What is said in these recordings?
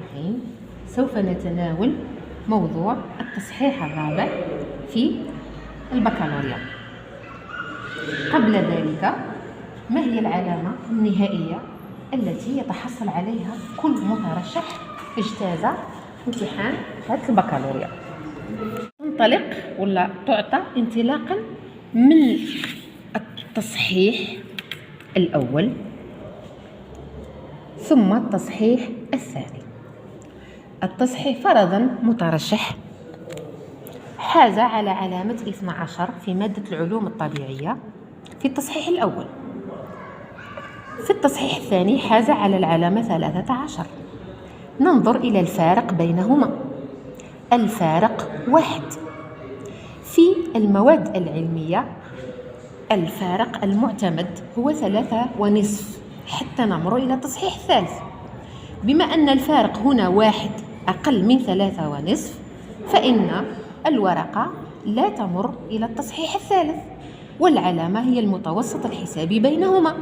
الرحيم. سوف نتناول موضوع التصحيح الرابع في البكالوريا. قبل ذلك، ما هي العلامة النهائية التي يتحصل عليها كل مترشح اجتاز امتحان هذا البكالوريا؟ تنطلق ولا تعطى انطلاقا من التصحيح الأول ثم التصحيح الثاني. التصحيح: فرضا مترشح حاز على علامة 12 في مادة العلوم الطبيعية في التصحيح الأول، في التصحيح الثاني حاز على العلامة 13. ننظر إلى الفارق بينهما. الفارق 1. في المواد العلمية الفارق المعتمد هو 3.5 حتى نمر إلى التصحيح الثالث. بما أن الفارق هنا 1 أقل من 3.5، فإن الورقة لا تمر إلى التصحيح الثالث، والعلامة هي المتوسط الحسابي بينهما.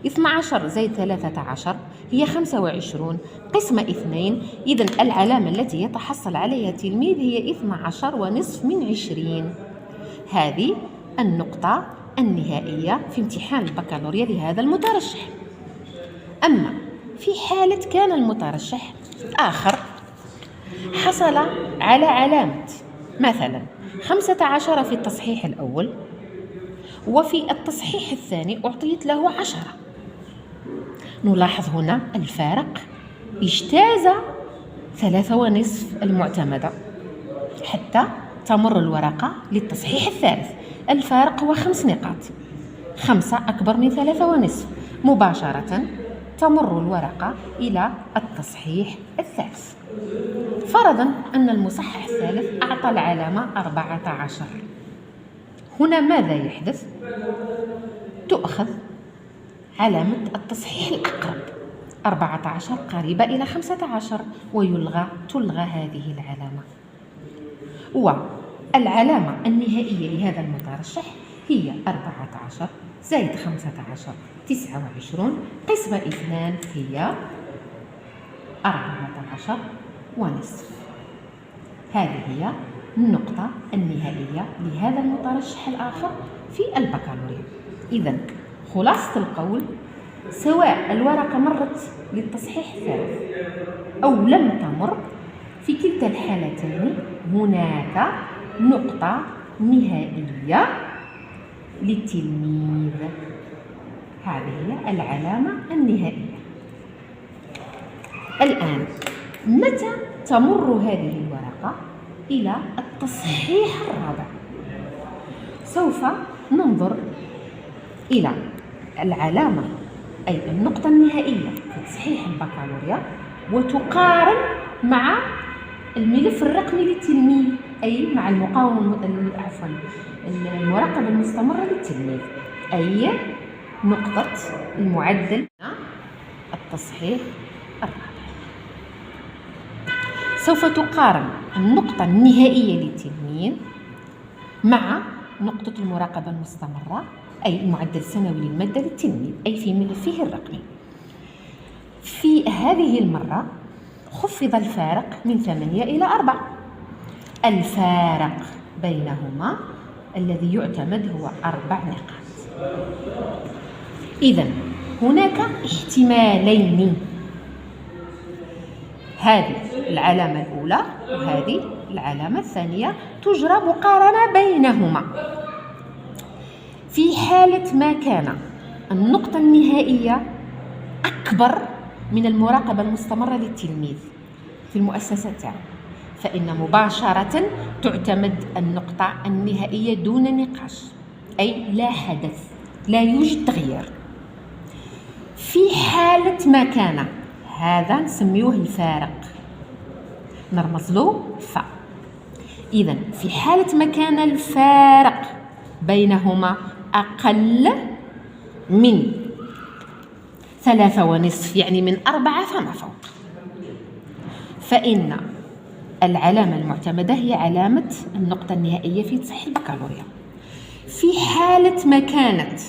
12 زائد 13 هي 25 قسمة 2. إذن العلامة التي يتحصل عليها التلميذ هي 12.5 من 20. هذه النقطة النهائية في امتحان البكالوريا لهذا المترشح. أما في حالة كان المترشح آخر حصل على علامة مثلا 15 في التصحيح الأول، وفي التصحيح الثاني أعطيت له 10، نلاحظ هنا الفارق اجتاز 3.5 المعتمدة حتى تمر الورقة للتصحيح الثالث. الفارق هو 5 نقاط، 5 أكبر من 3.5، مباشرة تمر الورقة إلى التصحيح الثالث. فرضا أن المصحح الثالث أعطى العلامة 14. هنا ماذا يحدث؟ تؤخذ علامة التصحيح الأقرب، 14 قريبة إلى 15، تلغى هذه العلامة. والعلامة النهائية لهذا المترشح هي 14 زائد 15 29 قسمة 2 هي 14.5. هذه هي النقطة النهائية لهذا المترشح الآخر في البكالوريا. إذن خلاصة القول: سواء الورقة مرت للتصحيح الثالث أو لم تمر، في كلتا الحالتين هناك نقطة نهائية للتلميذ. هذه هي العلامة النهائية. الآن متى تمر هذه الورقة إلى التصحيح الرابع؟ سوف ننظر إلى العلامة أي النقطة النهائية في تصحيح البكالوريا وتقارن مع الملف الرقمي للتلميذ، أي مع المراقبة المستمرة للتلميذ، أي نقطة المعدل التصحيح الرابع. سوف تقارن النقطة النهائية للتلميذ مع نقطة المراقبة المستمرة، أي المعدل السنوي للمادة للتلميذ، أي في ملفه الرقمي. في هذه المرة خفض الفارق من 8 إلى 4. الفارق بينهما الذي يعتمد هو 4 نقاط. إذن هناك احتمالين: هذه العلامة الأولى وهذه العلامة الثانية، تجرى مقارنة بينهما. في حالة ما كان النقطة النهائية أكبر من المراقبة المستمرة للتلميذ في المؤسسة تاعو، فإن مباشرة تعتمد النقطة النهائية دون نقاش، أي لا حدث، لا يوجد تغيير. في حالة ما كان هذا نسميوه الفارق، نرمز له ف. إذن في حالة ما كان الفارق بينهما أقل من 3.5، يعني من 4 فما فوق، فإن العلامة المعتمدة هي علامة النقطة النهائية في تصحيح البكالوريا. في حالة ما كانت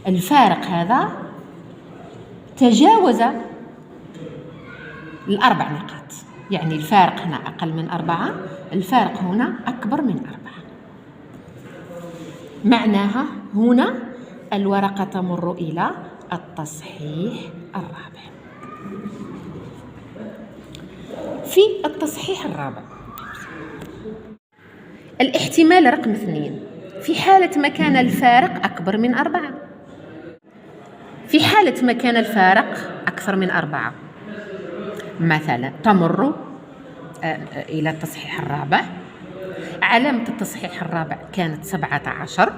الفارق هذا تجاوز الأربع نقاط، يعني الفارق هنا أقل من 4، الفارق هنا أكبر من 4. معناها هنا الورقة تمر إلى التصحيح الرابع. في التصحيح الرابع الاحتمال رقم 2 في حالة ما كان الفارق أكبر من 4. في حالة ما كان الفارق أكثر من 4 مثلا تمر إلى التصحيح الرابع، علامة التصحيح الرابع كانت 17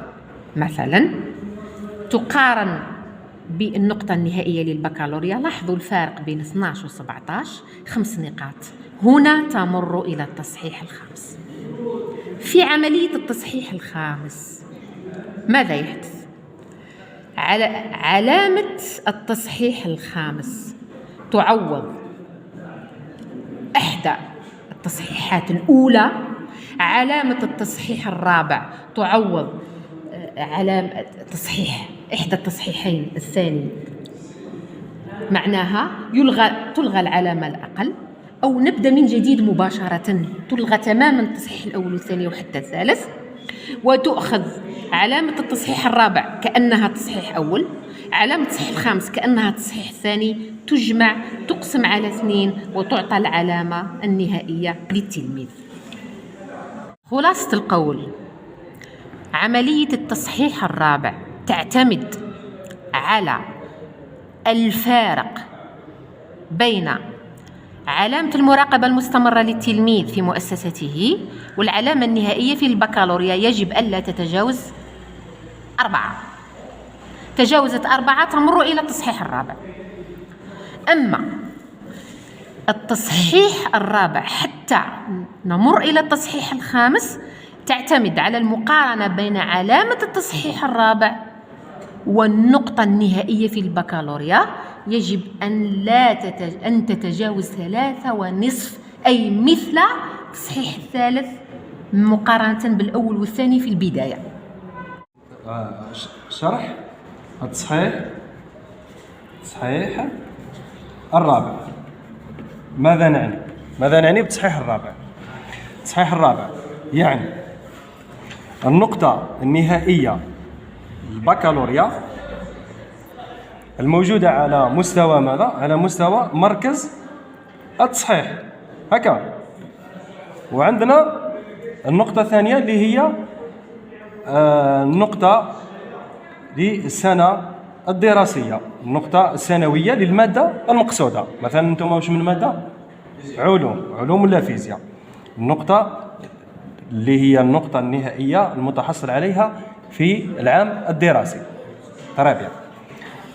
مثلا، تقارن بالنقطة النهائية للبكالوريا. لاحظوا الفارق بين 12 و 17 5 نقاط. هنا تمر إلى التصحيح الخامس. في عملية التصحيح الخامس ماذا يحدث؟ علامة التصحيح الخامس تعوض إحدى التصحيحات الأولى، علامة التصحيح الرابع تعوض علامة تصحيح إحدى التصحيحين الثاني. معناها تلغى العلامة الأقل، أو نبدأ من جديد مباشرة، تلغى تماما التصحيح الأول والثاني وحتى الثالث، وتؤخذ علامة التصحيح الرابع كأنها تصحيح أول، علامة التصحيح الخامس كأنها تصحيح ثاني، تجمع تقسم على 2 وتعطى العلامة النهائية للتلميذ. خلاصة القول، عملية التصحيح الرابع تعتمد على الفارق بين علامة المراقبة المستمرة للتلميذ في مؤسسته والعلامة النهائية في البكالوريا. يجب ألا تتجاوز 4. تجاوزت 4 تمر إلى التصحيح الرابع. أما التصحيح الرابع حتى نمر إلى التصحيح الخامس تعتمد على المقارنة بين علامة التصحيح الرابع والنقطة النهائية في البكالوريا. يجب أن تتجاوز 3.5، أي مثل التصحيح الثالث مقارنة بالأول والثاني في البداية. شرح التصحيح الرابع. ماذا نعني بالتصحيح الرابع؟ التصحيح الرابع يعني النقطة النهائية البكالوريا الموجودة على مستوى ماذا؟ على مستوى مركز التصحيح، هكا. وعندنا النقطة الثانية اللي هي النقطة للسنة الدراسية، النقطة السنوية للمادة المقصودة. مثلا انتم واش من مادة؟ علوم ولا فيزياء. النقطة اللي هي النقطة النهائية المتحصل عليها في العام الدراسي. رابع،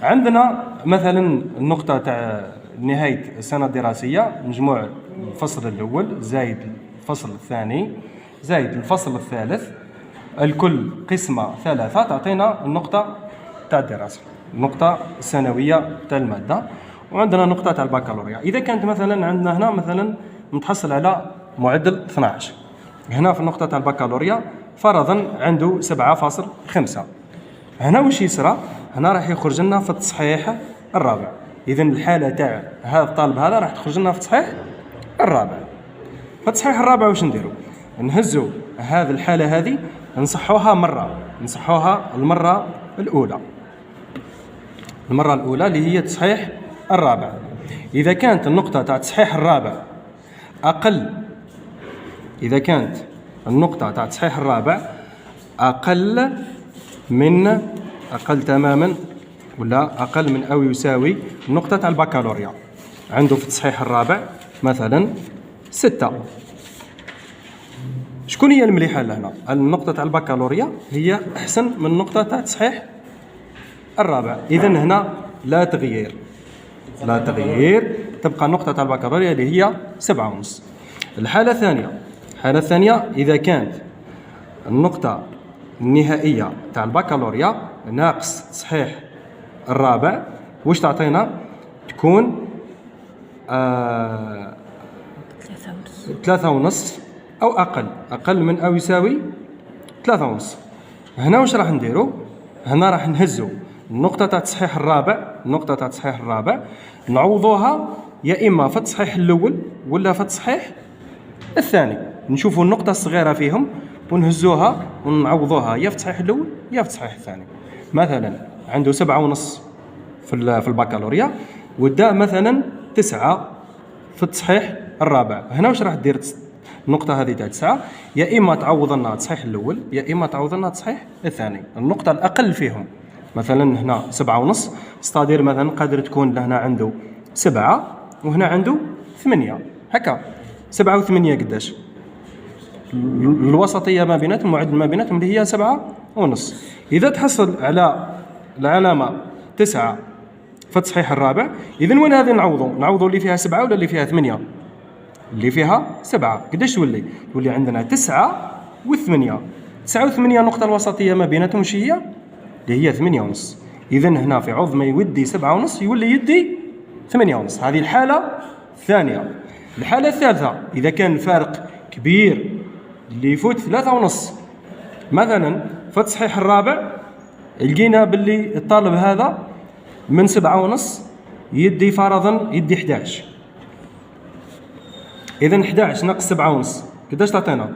عندنا مثلا النقطة تاع نهاية السنة الدراسية، مجموع الفصل الأول زائد الفصل الثاني زائد الفصل الثالث، الكل قسمة 3 تعطينا النقطة تاع الدراسة، النقطة السنوية تاع المادة. وعندنا نقطة تاع البكالوريا. إذا كانت مثلا عندنا هنا مثلا متحصل على معدل 12، هنا في النقطة تاع البكالوريا فرضا عنده 7.5، هنا وش يصرى؟ هنا راح يخرج لنا في التصحيح الرابع. إذا الحالة تاع هذا الطالب هذا راح تخرج لنا في التصحيح الرابع. في التصحيح الرابع واش نديرو؟ نهزو هذه الحالة هذه نصحوها المرة الأولى اللي هي التصحيح الرابع. إذا كانت النقطة تاع التصحيح الرابع أقل، إذا كانت النقطة تاع التصحيح الرابع أقل تماما ولا أقل من أو يساوي النقطة تاع البكالوريا، عنده في التصحيح الرابع مثلا 6، شكون هي المليحة لهنا؟ النقطة تاع البكالوريا هي أحسن من النقطة تاع التصحيح الرابع. إذن هنا لا تغيير، تبقى النقطة تاع البكالوريا اللي هي 7.5. الحالة الثانية إذا كانت النقطة النهائية تاع البكالوريا ناقص تصحيح الرابع، واش تعطينا؟ تكون 3.5 أو أقل من أو يساوي 3.5. هنا واش راح نديرو؟ هنا راح نهزو النقطة تاع التصحيح الرابع، نعوضوها يا إما في التصحيح الأول ولا في التصحيح الثاني. نشوفوا النقطة الصغيرة فيهم ونهزوها ونعوضوها يا في التصحيح الأول يا في التصحيح الثاني. مثلا عنده 7.5 في البكالوريا، ودا مثلا 9 في التصحيح الرابع. هنا واش راح دير النقطة هذه تاع 9؟ يا إما تعوض لنا التصحيح الأول يا إما تعوض لنا التصحيح الثاني. النقطة الأقل فيهم مثلا هنا 7.5، ستادير مثلا قادر تكون لهنا عنده 7 وهنا عنده 8 هكا. 7 و8 قداش؟ الوسطية ما بيناتهم، المعدل ما بيناتهم اللي هي 7.5. إذا تحصل على العلامة 9 في التصحيح الرابع، إذن وين هذه نعوضوا اللي فيها 7 ولا اللي فيها 8؟ اللي فيها 7. قداش تولي؟ تولي عندنا 9 و8. 9 و8 النقطة الوسطية ما بيناتهم وش هي؟ اللي هي 8.5. إذن هنا في عوض ما يودي 7.5 يولي يدي 8.5. هذه الحالة الثانية. الحالة الثالثة إذا كان الفارق كبير اللي يفوت 3.5، مثلا في التصحيح الرابع لقينا باللي الطالب هذا من 7.5 يدي فرضا يدي 11. إذن 11 ناقص 7.5 قداش تعطينا؟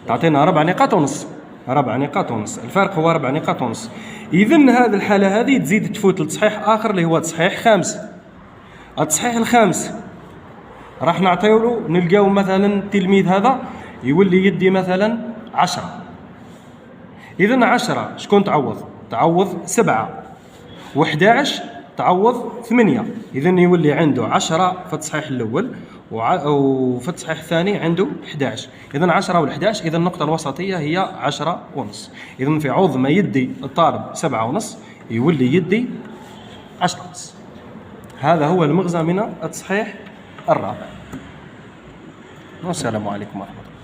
تعطينا 4 نقاط ونص. 4 نقاط ونص، الفرق هو 4 نقاط ونص. إذن هذه الحالة هذه تزيد تفوت لتصحيح آخر اللي هو تصحيح 5. التصحيح الخامس راح نعطيو له، نلقاو مثلا التلميذ هذا يولي يدي مثلا 10. إذن 10 شكون تعوض؟ تعوض 7 و11 تعوض 8. إذن يولي عنده 10 في التصحيح الأول وفي التصحيح الثاني عنده 11. إذن 10 و11، إذن النقطة الوسطية هي 10.5. إذن في عوض ما يدي الطالب 7.5 يولي يدي 10.5. هذا هو المغزى من التصحيح الرابع. والسلام عليكم ورحمة الله.